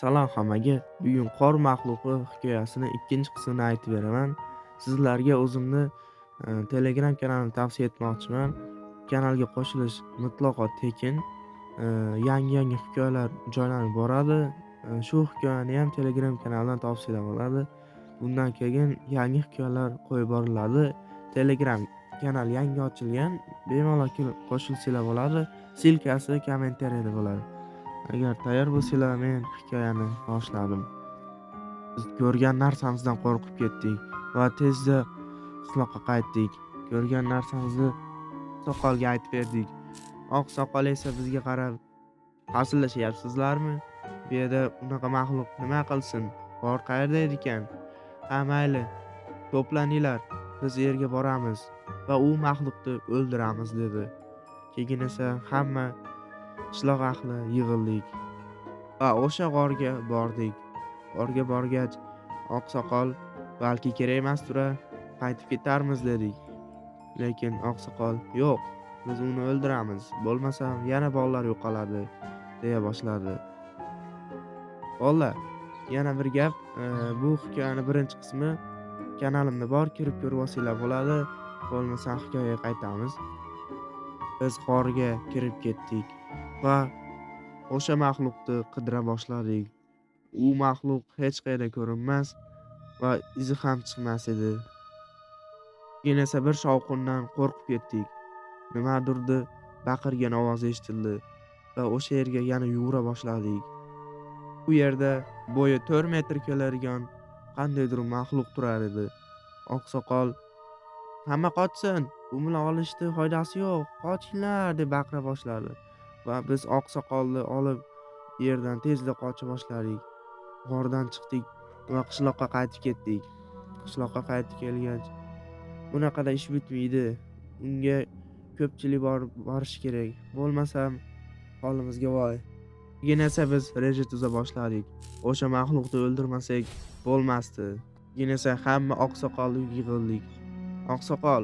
Salom hammaga. Bugun qor maxluqi hikoyasini ikkinchi qismini aytib beraman. Sizlarga o'zimni Telegram kanalini tavsiya etmoqchiman. Kanalga qo'shilish mutlaqo tekin. Yangi hikoyalar joylanib boradi. Shu hikoyani ham Telegram kanalidan tavsiyalab oladi. Bundan keyin yangi hikoyalar qo'yib boriladi. Telegram kanal yangi ochilgan. Bemalol kirib qo'shilsanglar bo'ladi. Silkasi kommentariyada bo'ladi. Agar tayyor bo'lsanglar, men hikoyani boshladim. Biz ko'rgan narsamizdan qo'rqib ketdik va tezda qishloqqa qaytdik. Ko'rgan narsamizni soqolga aytib berdik. Oq soqol esa bizga qarab, hazillashyapsizlarmi? Bu yerda unaqa maxluq nima qilsin? Bor qayerda ekan? Ha mayli, to'planinglar, biz yerga boramiz va u maxluqni o'ldiramiz dedi. Keyin esa hamma qishloq ahli yig'ildik va o'sha g'orga bordik. G'orga borgach, oqsoqol balki kerak emas tura, qaytib ketarmiz dedik. Lekin oqsoqol yo'q, biz uni o'ldiramiz, bo'lmasa yana bolalar yo'qoladi deya boshladi. Bolalar, yana bir gap, bu hikoyani birinchi qismi kanalimda bor, kirib ko'rib olsanglar bo'ladi. Bo'lmasa hikoyaga qaytamiz. Biz g'orga kirib ketdik va o'sha maxluqni qidira boshladik. U maxluq hech qayerda ko'rinmas va izi ham chiqmas edi. Keyin esa bir shovqindan qo'rqib ketdik. Nimadirdi baqirgan ovoz eshitildi va o'sha yerga yana yugura boshladik. Bu yerda bo'yi 4 metr keladigan qandaydir maxluq turar edi. Oqsoqol "Hamma qochsin, bu bilan olishni foydasi yo'q, qochinglar" deb baqira boshladi va biz oqsoqolni olib yerdan tezda qocha boshladik. G'ordan chiqdik va qishloqqa qaytib ketdik. Qishloqqa qaytib kelgach, bunaqada ish bitmaydi. Unga ko'pchilik borishi kerak. Bo'lmasam holimizga voy. Keyin esa biz reja tuza boshladik. O'sha maxluqni o'ldirmasak bo'lmasdi. Keyin esa hamma oqsoqolni yig'ildik. Oqsoqol,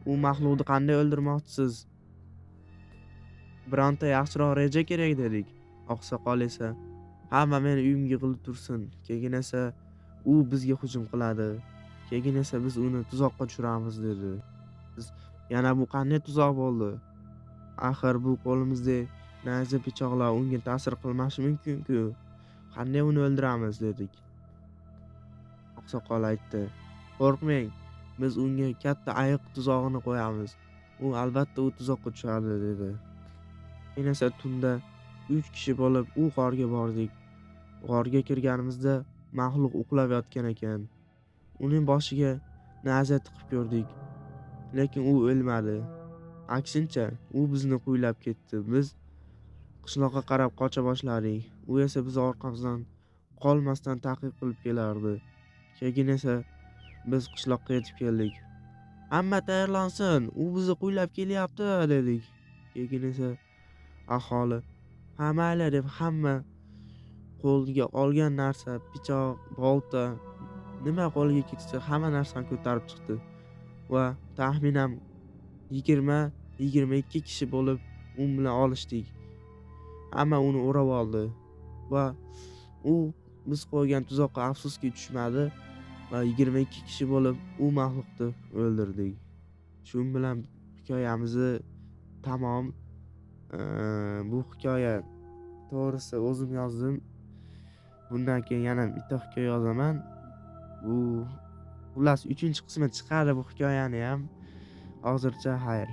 u maxluqni qanday o'ldirmoqchisiz? Bironta yaxshiroq reja kerak dedik. Oqsoqol esa hamma meni uyimga yig'ilib tursin. Keyin esa u bizga hujum qiladi. Keyin esa biz uni tuzoqqa tushiramiz dedi. Biz yana bu qanday tuzoq bo'ldi? Axir bu qo'limizda nayza pichoqlar unga ta'sir qilmashi mumkin-ku. Qanday uni o'ldiramiz dedik. Oqsoqol aytdi: "Qo'rqmang, biz unga katta ayiq tuzog'ini qo'yamiz. U albatta u tuzoqqa tushadi" dedi. Keyin esa tunda 3 kishi bo'lib u g'orga bordik. G'orga kirganimizda maxluq uxlab yotgan ekan. Uning boshiga nayza tiqib ko'rdik, lekin u o'lmadi. Aksincha, u bizni qo'ylab ketdi. Biz qishloqqa qarab qocha boshladik. U esa biz orqamizdan qolmasdan ta'qib qilib kelardi. Keyin esa biz qishloqqa yetib keldik. "Hamma tayyorlansin, u bizni qo'ylab kelyapti" dedik. Keyin esa aholi "Ha mayli" deb hamma qo'liga olgan narsa, pichoq, bolta, nima qo'liga kelsa hamma narsani ko'tarib chiqdi va taxminan 20-22 kishi bo'lib u bilan olishdik. Hamma uni o'rab oldi va u biz qo'ygan tuzoqqa afsuski tushmadi va 22 kishi bo'lib u maxluqni o'ldirdik. Shu bilan hikoyamizni tamom. Bu hikoya to'g'risi o'zim yozdim. Bundan keyin yana bitta hikoya yozaman. Bu xullas 3-qismi chiqadi bu hikoyani ham. Hozircha xayr.